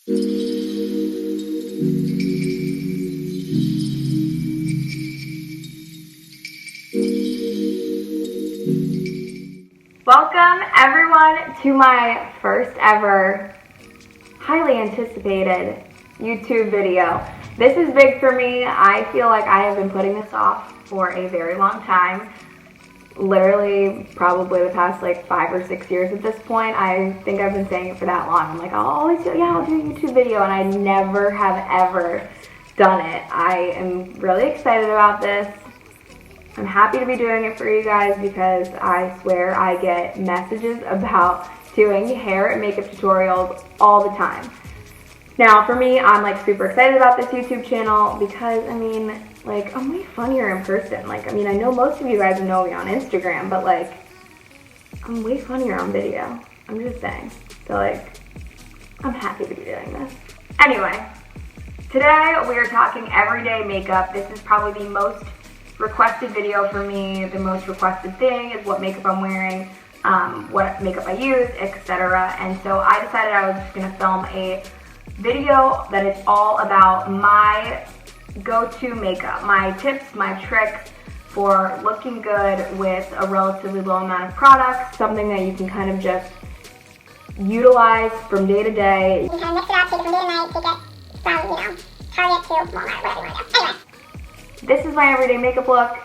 Welcome everyone to my first ever, highly anticipated YouTube video. This is big for me. I feel like I have been putting this off for a very long time. Literally probably the past like 5 or 6 years at this point. I think I've been saying it for that long. I'm like, I'll always do, I'll do a YouTube video, and I never have ever done it. I am really excited about this. I'm happy to be doing it for you guys because I swear I get messages about doing hair and makeup tutorials all the time. Now for me, I'm like super excited about this YouTube channel because I mean, like, I'm way funnier in person. Like, I mean, I know most of you guys know me on Instagram, but like, I'm way funnier on video. I'm just saying. So like, I'm happy to be doing this. Anyway, today we are talking everyday makeup. This is probably the most requested video for me. The most requested thing is what makeup I'm wearing, what makeup I use, etc. And so I decided I was just gonna film a video that is all about my go-to makeup, my tips, my tricks for looking good with a relatively low amount of products, something that you can kind of just utilize from day to day. You can kind of mix it up, take it from day to night, take it from, Target to Walmart, whatever you want to do. Anyway. This is my everyday makeup look.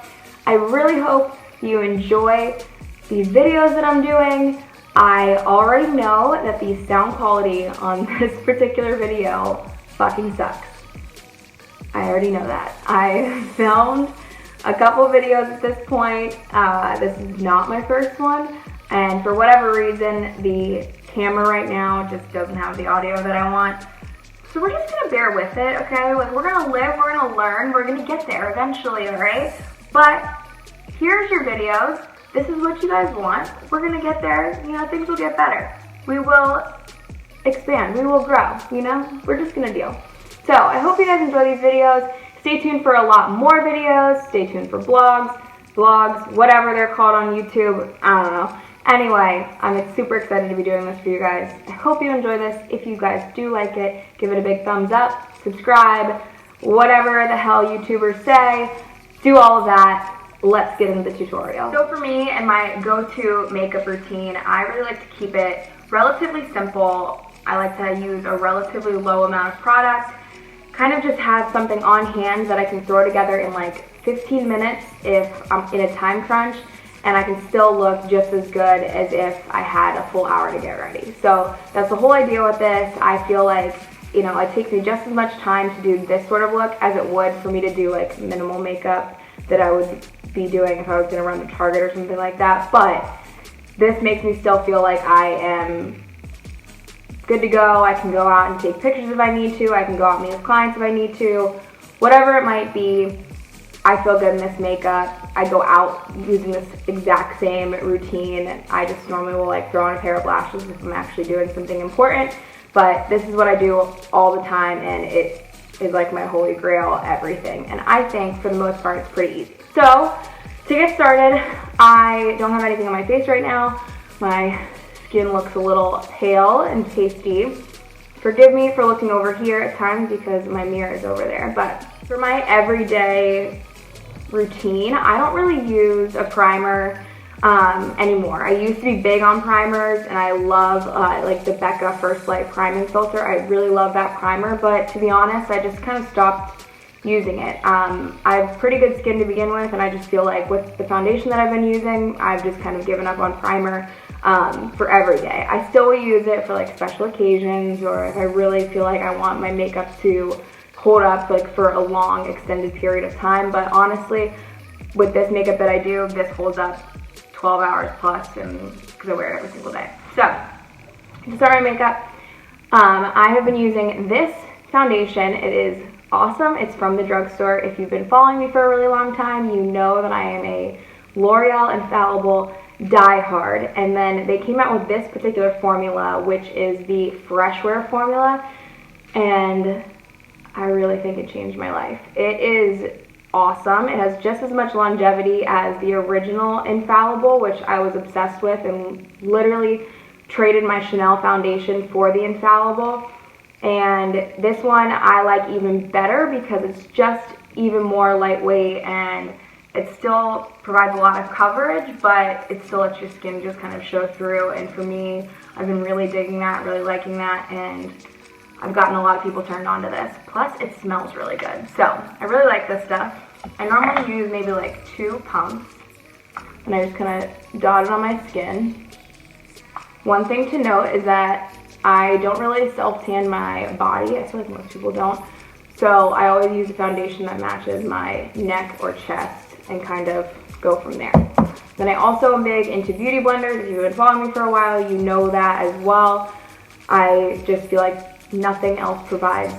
I really hope you enjoy these videos that I'm doing. I already know that the sound quality on this particular video fucking sucks. I already know that. I filmed a couple videos at this point. This is not my first one, and for whatever reason, the camera right now just doesn't have the audio that I want. So we're just gonna bear with it, okay? Like, we're gonna live, we're gonna learn, we're gonna get there eventually, all right? But here's your videos. This is what you guys want. We're gonna get there, things will get better. We will expand, we will grow, We're just gonna deal. So I hope you guys enjoy these videos. Stay tuned for a lot more videos. Stay tuned for vlogs, whatever they're called on YouTube, I don't know. Anyway, I'm super excited to be doing this for you guys. I hope you enjoy this. If you guys do like it, give it a big thumbs up, subscribe, whatever the hell YouTubers say, do all of that. Let's get into the tutorial. So for me and my go-to makeup routine, I really like to keep it relatively simple. I like to use a relatively low amount of product, kind of just have something on hand that I can throw together in like 15 minutes if I'm in a time crunch, and I can still look just as good as if I had a full hour to get ready. So that's the whole idea with this. I feel like, it takes me just as much time to do this sort of look as it would for me to do like minimal makeup that I would be doing if I was gonna run to Target or something like that. But this makes me still feel like I am good to go. I can go out and take pictures if I need to. I can go out and meet with clients if I need to. Whatever it might be, I feel good in this makeup. I go out using this exact same routine. I just normally will like throw on a pair of lashes if I'm actually doing something important. But this is what I do all the time, and it is like my holy grail everything. And I think for the most part it's pretty easy. So to get started, I don't have anything on my face right now. My skin looks a little pale and pasty. Forgive me for looking over here at times because my mirror is over there. But for my everyday routine, I don't really use a primer anymore. I used to be big on primers, and I love like the Becca First Light priming filter. I really love that primer, but to be honest, I just kind of stopped using it. I have pretty good skin to begin with, and I just feel like with the foundation that I've been using, I've just kind of given up on primer for every day. I still will use it for like special occasions, or if I really feel like I want my makeup to hold up like for a long extended period of time. But honestly, with this makeup that I do, this holds up 12 hours plus, and because I wear it every single day. So to start my makeup, I have been using this foundation. It is awesome. It's from the drugstore. If you've been following me for a really long time, you know that I am a L'Oreal Infallible diehard. And then they came out with this particular formula, which is the Fresh Wear formula, and I really think it changed my life. It is awesome. It has just as much longevity as the original Infallible, which I was obsessed with and literally traded my Chanel foundation for the Infallible. And this one I like even better because it's just even more lightweight, and it still provides a lot of coverage, but it still lets your skin just kind of show through. And for me, I've been really digging that, really liking that, and I've gotten a lot of people turned on to this. Plus, it smells really good. So, I really like this stuff. I normally use maybe like 2 pumps, and I just kind of dot it on my skin. One thing to note is that I don't really self-tan my body. I feel like most people don't. So I always use a foundation that matches my neck or chest and kind of go from there. Then I also am big into beauty blenders. If you've been following me for a while, you know that as well. I just feel like nothing else provides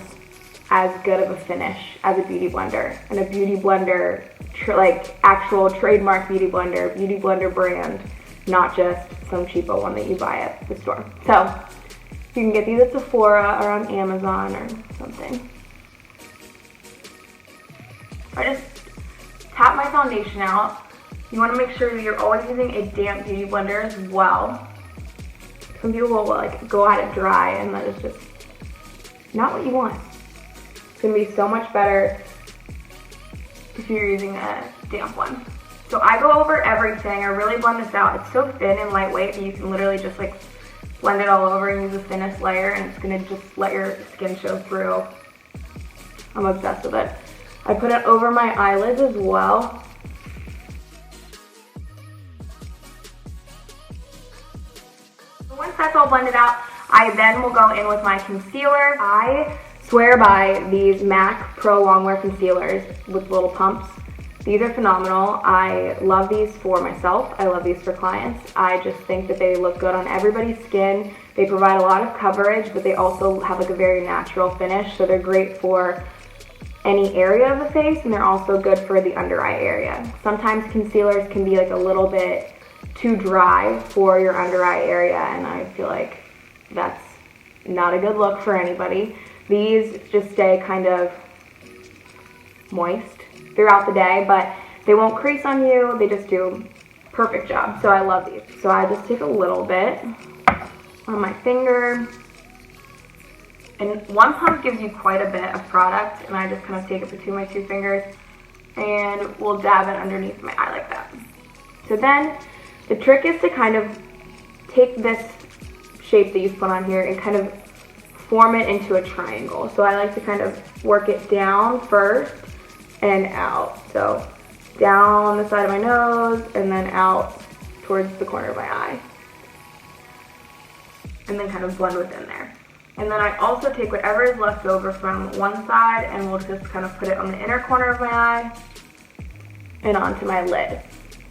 as good of a finish as a beauty blender. And a beauty blender, like actual trademark beauty blender brand, not just some cheapo one that you buy at the store. So you can get these at Sephora or on Amazon or something. I just tap my foundation out. You want to make sure you're always using a damp beauty blender as well. Some people will like go at it dry, and that is just not what you want. It's going to be so much better if you're using a damp one. So I go over everything. I really blend this out. It's so thin and lightweight that you can literally just like blend it all over and use the thinnest layer, and it's going to just let your skin show through. I'm obsessed with it. I put it over my eyelids as well. Once that's all blended out, I then will go in with my concealer. I swear by these MAC Pro Longwear concealers with little pumps. These are phenomenal. I love these for myself. I love these for clients. I just think that they look good on everybody's skin. They provide a lot of coverage, but they also have like a very natural finish. So they're great for any area of the face, and they're also good for the under eye area. Sometimes concealers can be like a little bit too dry for your under eye area, and I feel like that's not a good look for anybody. These just stay kind of moist throughout the day, but they won't crease on you. They just do a perfect job. So I love these. So I just take a little bit on my finger, and one pump gives you quite a bit of product, and I just kind of take it between my 2 fingers and we'll dab it underneath my eye like that. So then the trick is to kind of take this shape that you've put on here and kind of form it into a triangle. So I like to kind of work it down first and out. So down the side of my nose and then out towards the corner of my eye. And then kind of blend within there. And then I also take whatever is left over from one side and we'll just kind of put it on the inner corner of my eye and onto my lid.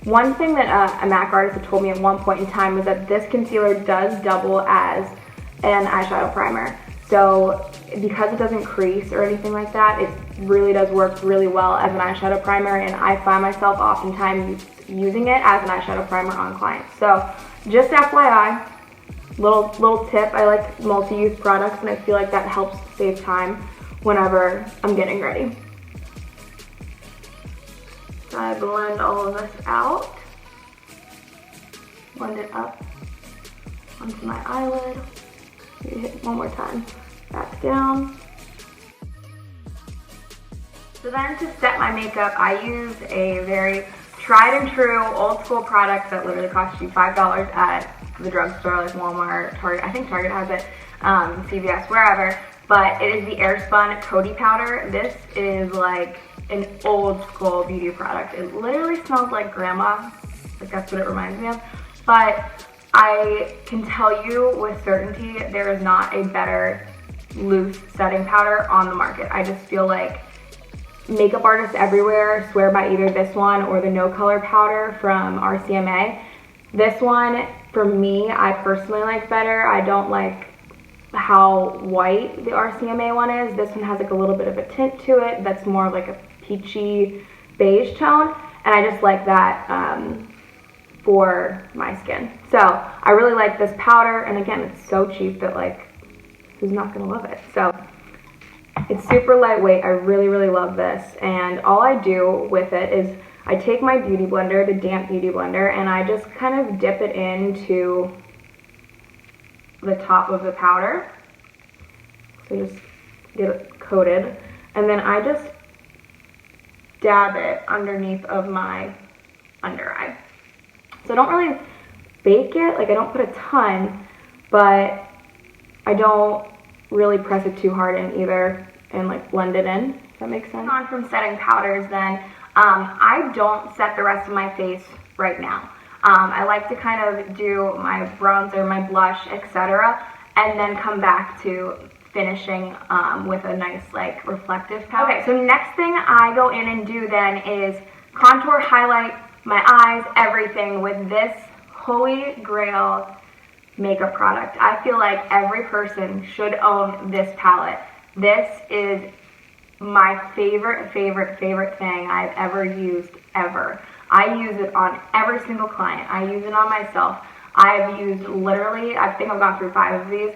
One thing that a MAC artist had told me at one point in time was that this concealer does double as an eyeshadow primer. So because it doesn't crease or anything like that, it really does work really well as an eyeshadow primer, and I find myself oftentimes using it as an eyeshadow primer on clients. So just FYI, little tip, I like multi-use products, and I feel like that helps save time whenever I'm getting ready. So I blend all of this out, blend it up onto my eyelid. Maybe hit it one more time, back down. So then to set my makeup, I use a very tried and true old school product that literally costs you $5 at the drugstore, like Walmart, Target. I think Target has it, CVS, wherever. But it is the Airspun Coty Powder. This is like an old school beauty product. It literally smells like grandma. Like that's what it reminds me of. But I can tell you with certainty there is not a better loose setting powder on the market. I just feel like makeup artists everywhere swear by either this one or the No Color powder from RCMA. This one, for me, I personally like better. I don't like how white the RCMA one is. This one has like a little bit of a tint to it that's more like a peachy beige tone, and I just like that for my skin. So I really like this powder, and again, it's so cheap that like, who's not gonna love it? So it's super lightweight. I really love this, and all I do with it is I take my beauty blender, the damp beauty blender, and I just kind of dip it into the top of the powder. So just get it coated. And then I just dab it underneath of my under eye. So I don't really bake it, like I don't put a ton, but I don't really press it too hard in either and like blend it in, if that makes sense. On from setting powders then, I don't set the rest of my face right now. I like to kind of do my bronzer, my blush, etc., and then come back to finishing with a nice like reflective palette. Okay, so next thing I go in and do then is contour, highlight my eyes, everything with this holy grail makeup product. I feel like every person should own this palette. This is my favorite thing I've ever used ever. I use it on every single client. I use it on myself. I've used literally, I think I've gone through 5 of these.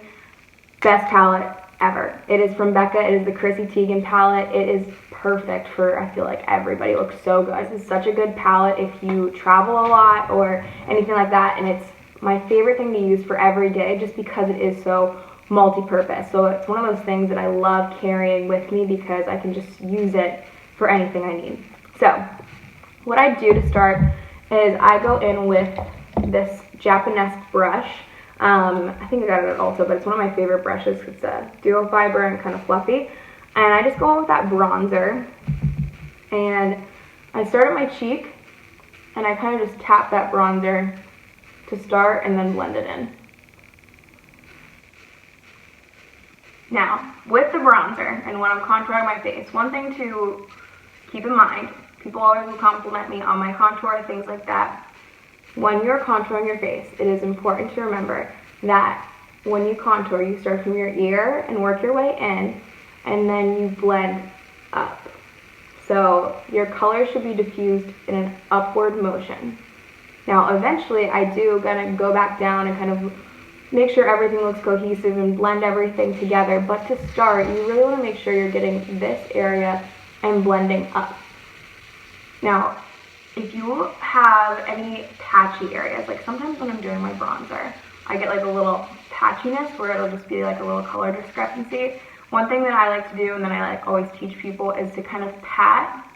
Best palette ever. It is from Becca. It is the Chrissy Teigen palette. It is perfect for, I feel like, everybody. It looks so good. This is such a good palette if you travel a lot or anything like that, and it's my favorite thing to use for every day just because it is so multi-purpose. So it's one of those things that I love carrying with me because I can just use it for anything I need. So what I do to start is I go in with this Japanese brush. I think I got it at Ulta, but it's one of my favorite brushes. It's a duo fiber and kind of fluffy. And I just go in with that bronzer, and I start at my cheek, and I kind of just tap that bronzer to start and then blend it in. Now, with the bronzer and when I'm contouring my face, one thing to keep in mind, people always will compliment me on my contour, things like that. When you're contouring your face, it is important to remember that when you contour, you start from your ear and work your way in, and then you blend up. So your color should be diffused in an upward motion. Now, eventually, I do gonna go back down and kind of make sure everything looks cohesive and blend everything together. But to start, you really want to make sure you're getting this area and blending up. Now, if you have any patchy areas, like sometimes when I'm doing my bronzer, I get like a little patchiness where it'll just be like a little color discrepancy. One thing that I like to do, and then I like always teach people, is to kind of pat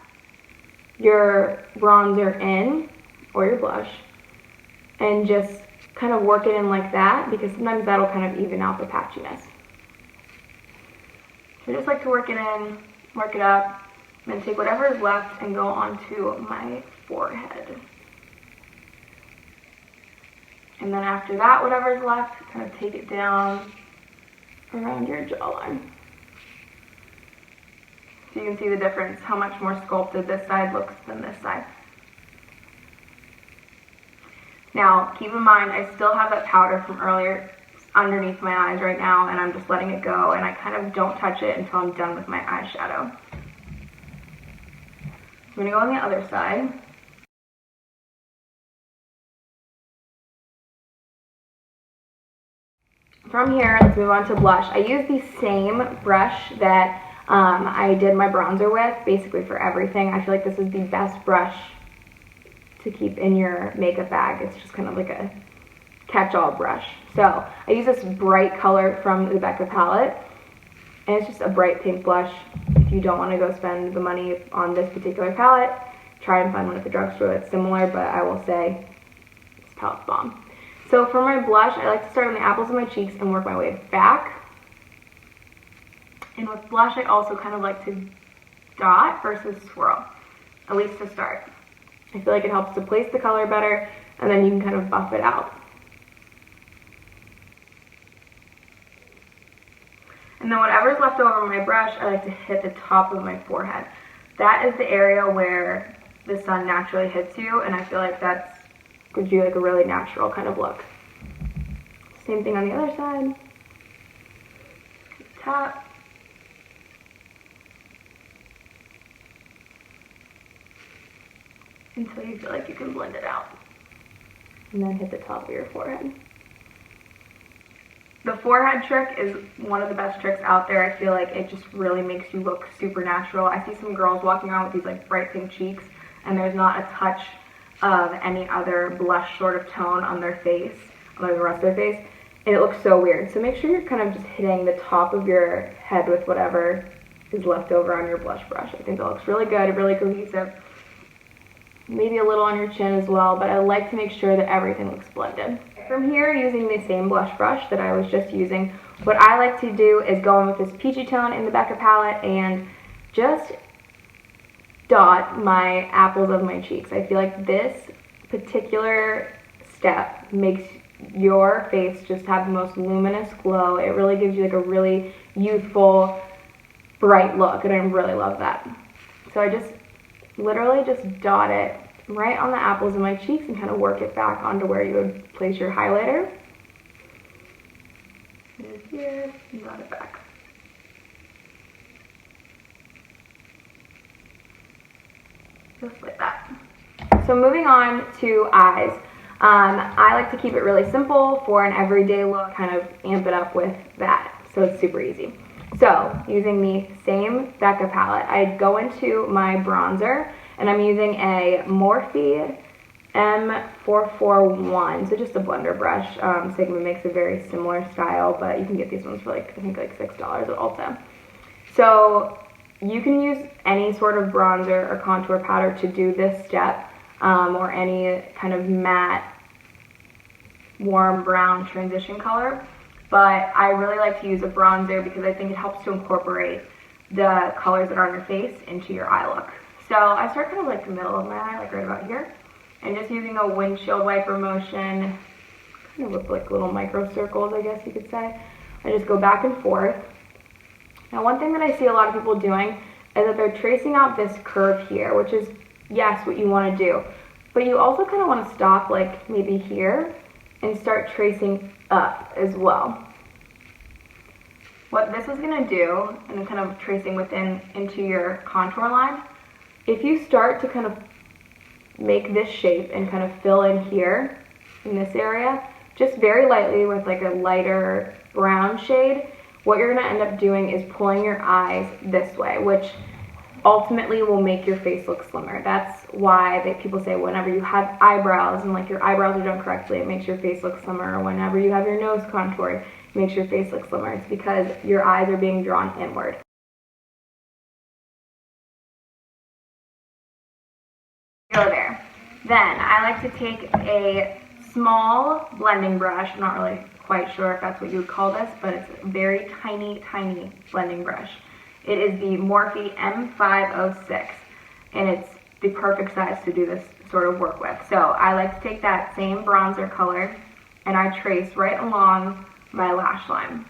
your bronzer in, or your blush, and just kind of work it in like that, because sometimes that'll kind of even out the patchiness. So I just like to work it in, work it up, and then take whatever is left and go onto my forehead. And then after that, whatever is left, kind of take it down around your jawline. So you can see the difference, how much more sculpted this side looks than this side. Now, keep in mind, I still have that powder from earlier underneath my eyes right now, and I'm just letting it go, and I kind of don't touch it until I'm done with my eyeshadow. I'm going to go on the other side. From here, let's move on to blush. I use the same brush that I did my bronzer with, basically for everything. I feel like this is the best brush to keep in your makeup bag. It's just kind of like a catch-all brush. So I use this bright color from the Becca palette, and it's just a bright pink blush. If you don't want to go spend the money on this particular palette, try and find one at the drugstore that's similar, but I will say this palette's bomb. So for my blush, I like to start on the apples of my cheeks and work my way back. And with blush, I also kind of like to dot versus swirl, at least to start. I feel like it helps to place the color better, and then you can kind of buff it out. And then whatever's left over my brush, I like to hit the top of my forehead. That is the area where the sun naturally hits you, and I feel like that gives you like a really natural kind of look. Same thing on the other side. Top. Until you feel like you can blend it out. And then hit the top of your forehead. The forehead trick is one of the best tricks out there. I feel like it just really makes you look super natural. I see some girls walking around with these like bright pink cheeks, and there's not a touch of any other blush sort of tone on their face, on the rest of their face. and it looks so weird. So make sure you're kind of just hitting the top of your head with whatever is left over on your blush brush. I think that looks really good, really cohesive. Maybe a little on your chin as well, but I like to make sure that everything looks blended. From here, using the same blush brush that I was just using, what I like to do is go in with this peachy tone in the Becca palette and just dot my apples of my cheeks. I feel like this particular step makes your face just have the most luminous glow. It really gives you like a really youthful, bright look, and I really love that. So I just literally just dot it right on the apples of my cheeks and kind of work it back onto where you would place your highlighter. And here, and dot it back. Just like that. So moving on to eyes. I like to keep it really simple for an everyday look, kind of amp it up with that, so it's super easy. So, using the same Becca palette, I go into my bronzer, and I'm using a Morphe M441, so just a blender brush. Sigma makes a very similar style, but you can get these ones for like, I think like $6 at Ulta. So, you can use any sort of bronzer or contour powder to do this step, or any kind of matte, warm brown transition color. But I really like to use a bronzer because I think it helps to incorporate the colors that are on your face into your eye look. So I start kind of like the middle of my eye, like right about here, and just using a windshield wiper motion, kind of with like little micro circles, I guess you could say. I just go back and forth. Now one thing that I see a lot of people doing is that they're tracing out this curve here, which is, yes, what you want to do. But you also kind of want to stop like maybe here and start tracing up as well. What this is going to do, and kind of tracing within into your contour line, if you start to kind of make this shape and kind of fill in here in this area, just very lightly with like a lighter brown shade, what you're going to end up doing is pulling your eyes this way, which ultimately will make your face look slimmer. That's why people say whenever you have eyebrows and like your eyebrows are done correctly, it makes your face look slimmer. Or whenever you have your nose contoured, it makes your face look slimmer. It's because your eyes are being drawn inward. Go there. Then I like to take a small blending brush. I'm not really quite sure if that's what you would call this, but it's a very tiny, tiny blending brush. It is the Morphe M506, and it's the perfect size to do this sort of work with. So I like to take that same bronzer color and I trace right along my lash line.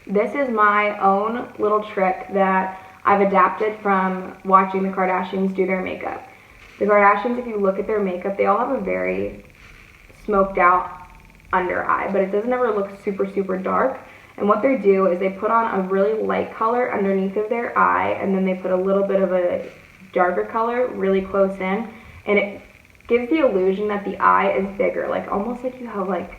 This is my own little trick that I've adapted from watching the Kardashians do their makeup. The Kardashians, if you look at their makeup, they all have a very smoked out under eye, but it doesn't ever look super, super dark. And what they do is they put on a really light color underneath of their eye, and then they put a little bit of a darker color really close in, and it gives the illusion that the eye is bigger, like almost like you have like,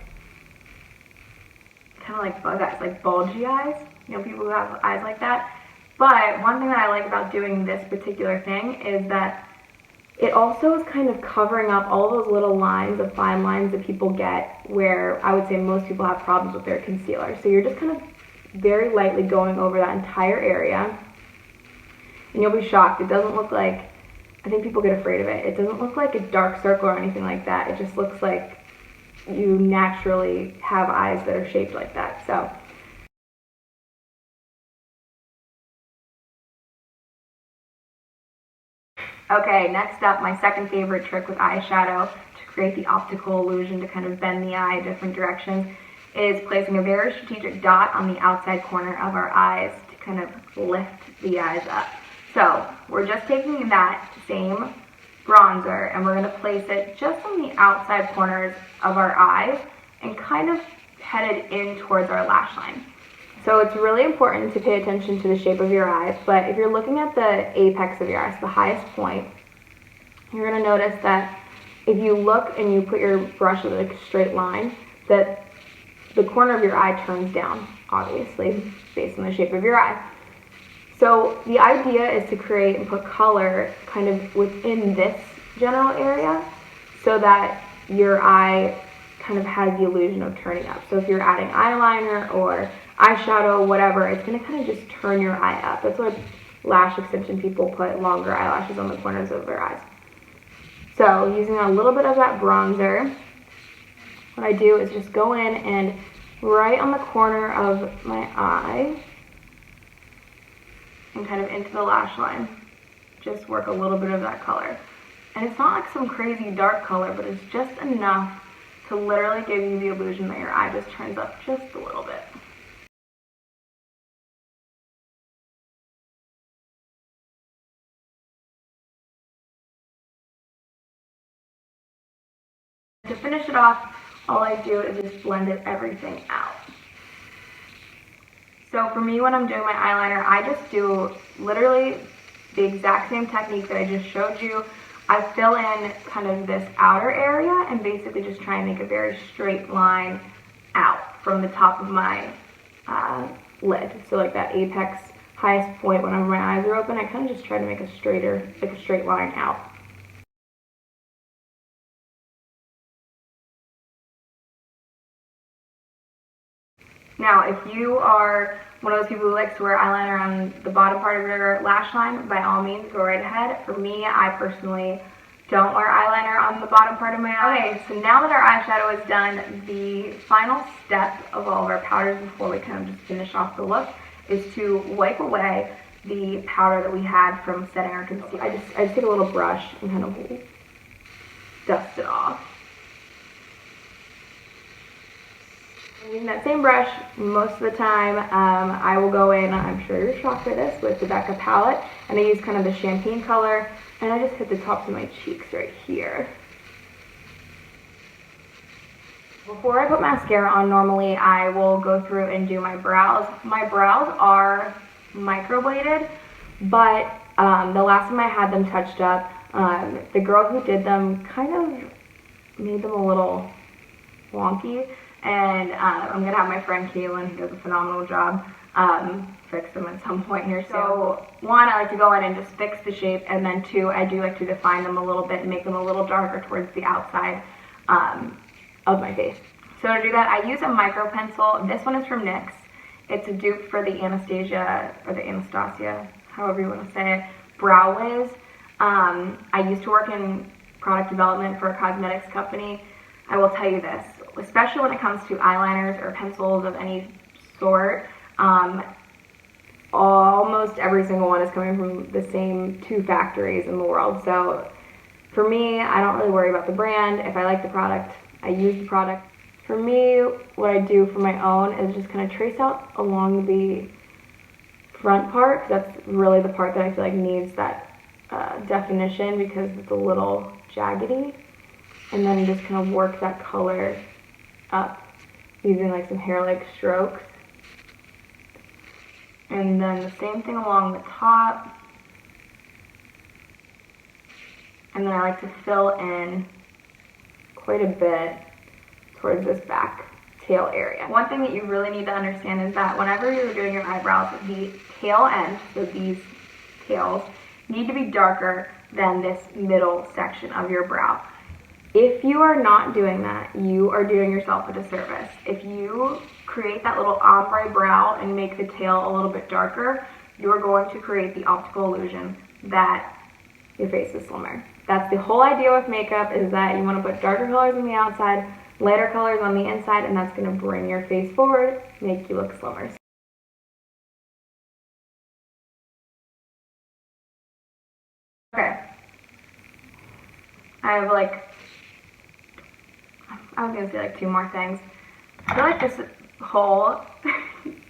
kind of like bug eyes, like bulgy eyes. You know, people who have eyes like that. But one thing that I like about doing this particular thing is that it also is kind of covering up all those little lines of fine lines that people get where I would say most people have problems with their concealer. So you're just kind of very lightly going over that entire area, and you'll be shocked. It doesn't look like, I think people get afraid of it, it doesn't look like a dark circle or anything like that. It just looks like you naturally have eyes that are shaped like that. So okay, next up, my second favorite trick with eyeshadow to create the optical illusion to kind of bend the eye different directions is placing a very strategic dot on the outside corner of our eyes to kind of lift the eyes up. So we're just taking that same bronzer and we're going to place it just on the outside corners of our eyes and kind of headed in towards our lash line. So it's really important to pay attention to the shape of your eyes, but if you're looking at the apex of your eyes, the highest point, you're going to notice that if you look and you put your brush at like a straight line, that the corner of your eye turns down, obviously, based on the shape of your eye. So the idea is to create and put color kind of within this general area so that your eye kind of has the illusion of turning up. So if you're adding eyeliner or eyeshadow, whatever, it's going to kind of just turn your eye up. That's what lash extension people put longer eyelashes on the corners of their eyes. So using a little bit of that bronzer, what I do is just go in and right on the corner of my eye and kind of into the lash line, just work a little bit of that color. And it's not like some crazy dark color, but it's just enough to literally give you the illusion that your eye just turns up just a little bit. To finish it off, all I do is just blend everything out. So for me, when I'm doing my eyeliner, I just do literally the exact same technique that I just showed you. I fill in kind of this outer area and basically just try and make a very straight line out from the top of my lid. So like that apex highest point whenever my eyes are open, I kind of just try to make a straight line out. Now, if you are one of those people who likes to wear eyeliner on the bottom part of your lash line, by all means, go right ahead. For me, I personally don't wear eyeliner on the bottom part of my eye. Okay, so now that our eyeshadow is done, the final step of all of our powders before we kind of just finish off the look is to wipe away the powder that we had from setting our concealer. I just take a little brush and kind of dust it off. Using that same brush most of the time, I will go in, I'm sure you're shocked by this, with the Becca palette, and I use kind of the champagne color, and I just hit the tops of my cheeks right here. Before I put mascara on, normally I will go through and do my brows. My brows are microbladed, but the last time I had them touched up, the girl who did them kind of made them a little wonky. And I'm going to have my friend Kaylin, who does a phenomenal job, fix them at some point here. So one, I like to go in and just fix the shape, and then two, I do like to define them a little bit and make them a little darker towards the outside of my face. So to do that, I use a micro pencil. This one is from NYX. It's a dupe for the Anastasia, or the Anastasia, however you want to say it, Brow Wiz. I used to work in product development for a cosmetics company. I will tell you this, especially when it comes to eyeliners or pencils of any sort, almost every single one is coming from the same two factories in the world. So for me, I don't really worry about the brand. If I like the product, I use the product. For me, what I do for my own is just kind of trace out along the front part. That's really the part that I feel like needs that definition because it's a little jaggedy. And then just kind of work that color up using like some hair-like strokes. And then the same thing along the top. And then I like to fill in quite a bit towards this back tail area. One thing that you really need to understand is that whenever you're doing your eyebrows, the tail end, so these tails, need to be darker than this middle section of your brow. If you are not doing that, you are doing yourself a disservice. If you create that little ombre brow and make the tail a little bit darker, you're going to create the optical illusion that your face is slimmer. That's the whole idea with makeup, is that you want to put darker colors on the outside, lighter colors on the inside, and that's going to bring your face forward, make you look slimmer. Okay. I have I was gonna say like two more things. I feel like this whole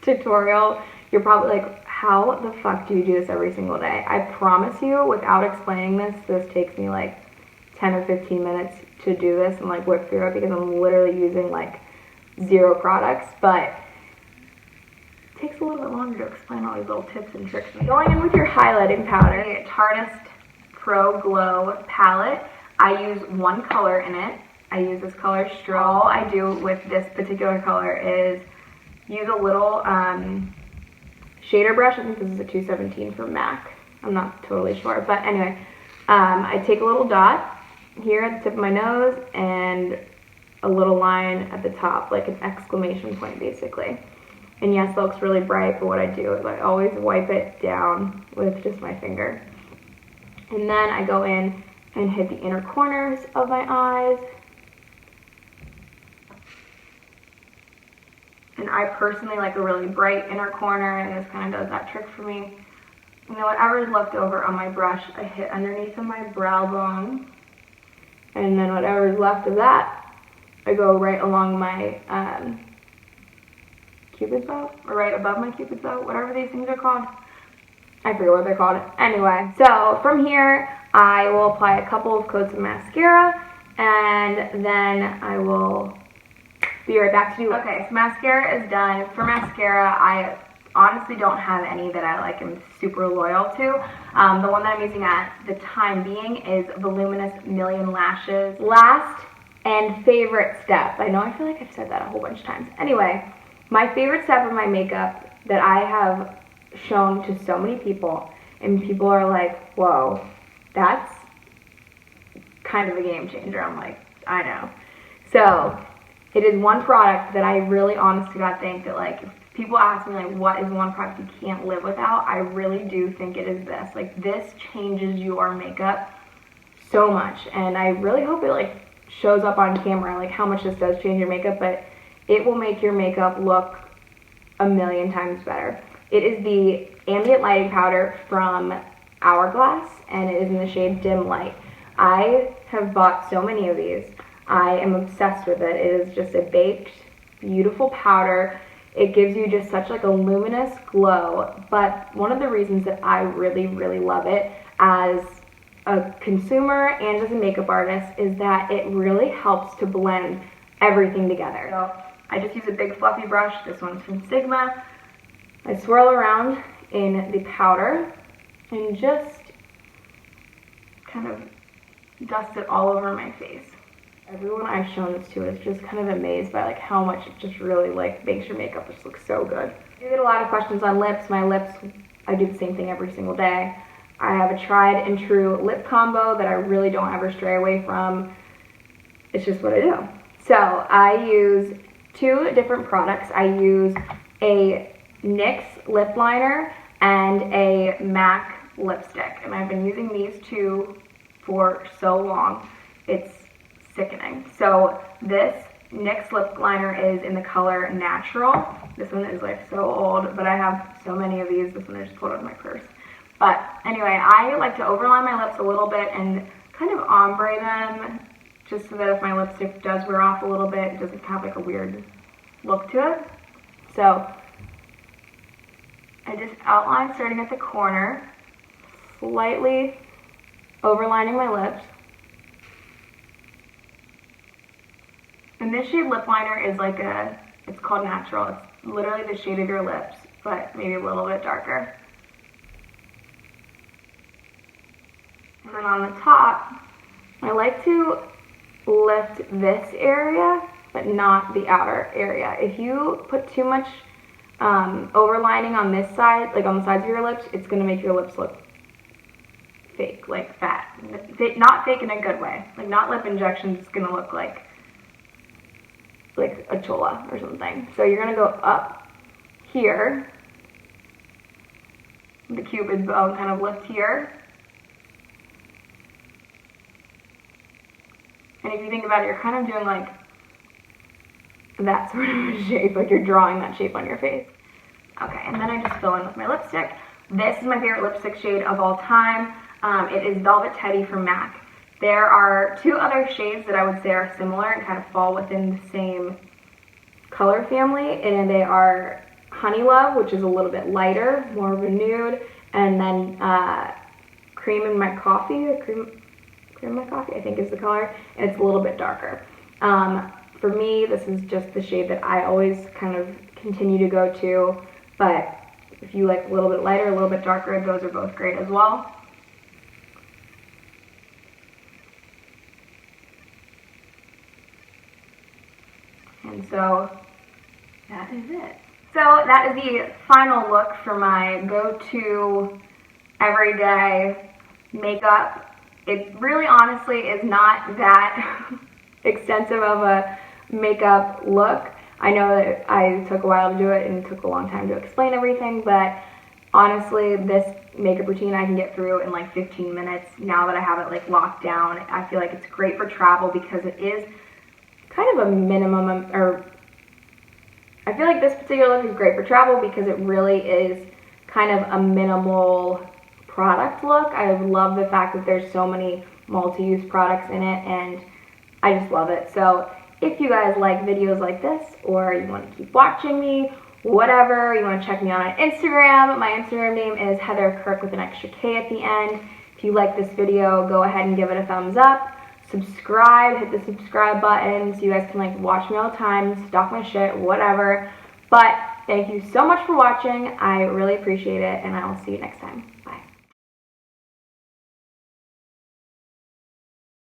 tutorial, you're probably like, how the fuck do you do this every single day? I promise you, without explaining this takes me like 10 or 15 minutes to do this and like whip through it because I'm literally using like 0 products, but it takes a little bit longer to explain all these little tips and tricks. Going in with your highlighting powder, the Tarteist Pro Glow palette, I use one color in it. I use this color Strobe. All I do with this particular color is use a little shader brush. I think this is a 217 from MAC. I'm not totally sure, but anyway, I take a little dot here at the tip of my nose and a little line at the top, like an exclamation point basically. And yes, that looks really bright, but what I do is I always wipe it down with just my finger. And then I go in and hit the inner corners of my eyes. And I personally like a really bright inner corner, and this kind of does that trick for me. And then whatever is left over on my brush, I hit underneath of my brow bone. And then whatever is left of that, I go right along my cupid's bow, or right above my cupid's bow, whatever these things are called. I forget what they're called. Anyway, so from here, I will apply a couple of coats of mascara, and then I will be right back to do it. Okay, so mascara is done. For mascara, I honestly don't have any that I like am super loyal to. The one that I'm using at the time being is Voluminous Million Lashes. Last and favorite step. I know I feel like I've said that a whole bunch of times. Anyway, my favorite step of my makeup that I have shown to so many people, and people are like, whoa, that's kind of a game changer. I'm like, I know. So it is one product that I really honest to God think that, like, if people ask me like what is one product you can't live without, I really do think it is this. Like, this changes your makeup so much, and I really hope it like shows up on camera like how much this does change your makeup, but it will make your makeup look a million times better. It is the Ambient Lighting Powder from Hourglass, and it is in the shade Dim Light. I have bought so many of these. I am obsessed with it. It is just a baked, beautiful powder. It gives you just such like a luminous glow, but one of the reasons that I really, really love it as a consumer and as a makeup artist is that it really helps to blend everything together. So I just use a big fluffy brush. This one's from Sigma. I swirl around in the powder and just kind of dust it all over my face. Everyone I've shown this to is just kind of amazed by like how much it just really like makes your makeup just look so good. I get a lot of questions on lips. My lips, I do the same thing every single day. I have a tried and true lip combo that I really don't ever stray away from. It's just what I do. So I use two different products. I use a NYX lip liner and a MAC lipstick, and I've been using these two for so long. It's sickening. So this NYX lip liner is in the color Natural. This one is like so old, but I have so many of these. This one I just pulled out of my purse. But anyway, I like to overline my lips a little bit and kind of ombre them, just so that if my lipstick does wear off a little bit, it doesn't have like a weird look to it. So I just outline starting at the corner, slightly overlining my lips. And this shade lip liner is like it's called Natural. It's literally the shade of your lips, but maybe a little bit darker. And then on the top, I like to lift this area, but not the outer area. If you put too much overlining on this side, like on the sides of your lips, it's going to make your lips look fake, like fat. Not fake in a good way. Like, not lip injections, it's going to look like a chola or something. So you're going to go up here, the cupid's bow, kind of lift here. And if you think about it, you're kind of doing like that sort of a shape, like you're drawing that shape on your face. Okay, and then I just fill in with my lipstick. This is my favorite lipstick shade of all time. It is Velvet Teddy from MAC. There are two other shades that I would say are similar and kind of fall within the same color family, and they are Honey Love, which is a little bit lighter, more of a nude, and then Cream in My Coffee, or Cream in My Coffee, I think is the color, and it's a little bit darker. For me, this is just the shade that I always kind of continue to go to, but if you like a little bit lighter, a little bit darker, those are both great as well. And so that is it. So that is the final look for my go-to everyday makeup. It really honestly is not that extensive of a makeup look. I know that I took a while to do it and it took a long time to explain everything, but honestly, this makeup routine I can get through in like 15 minutes now that I have it like locked down. I feel like it's great for travel because it is kind of a minimum, or I feel like this particular look is great for travel because it really is kind of a minimal product look. I love the fact that there's so many multi-use products in it, and I just love it. So if you guys like videos like this, or you want to keep watching me, whatever, you want to check me out on Instagram. My Instagram name is Heather Kirk with an extra K at the end. If you like this video, go ahead and give it a thumbs up. Subscribe, hit the subscribe button so you guys can like watch me all the time, stalk my shit, whatever. But thank you so much for watching. I really appreciate it, and I will see you next time.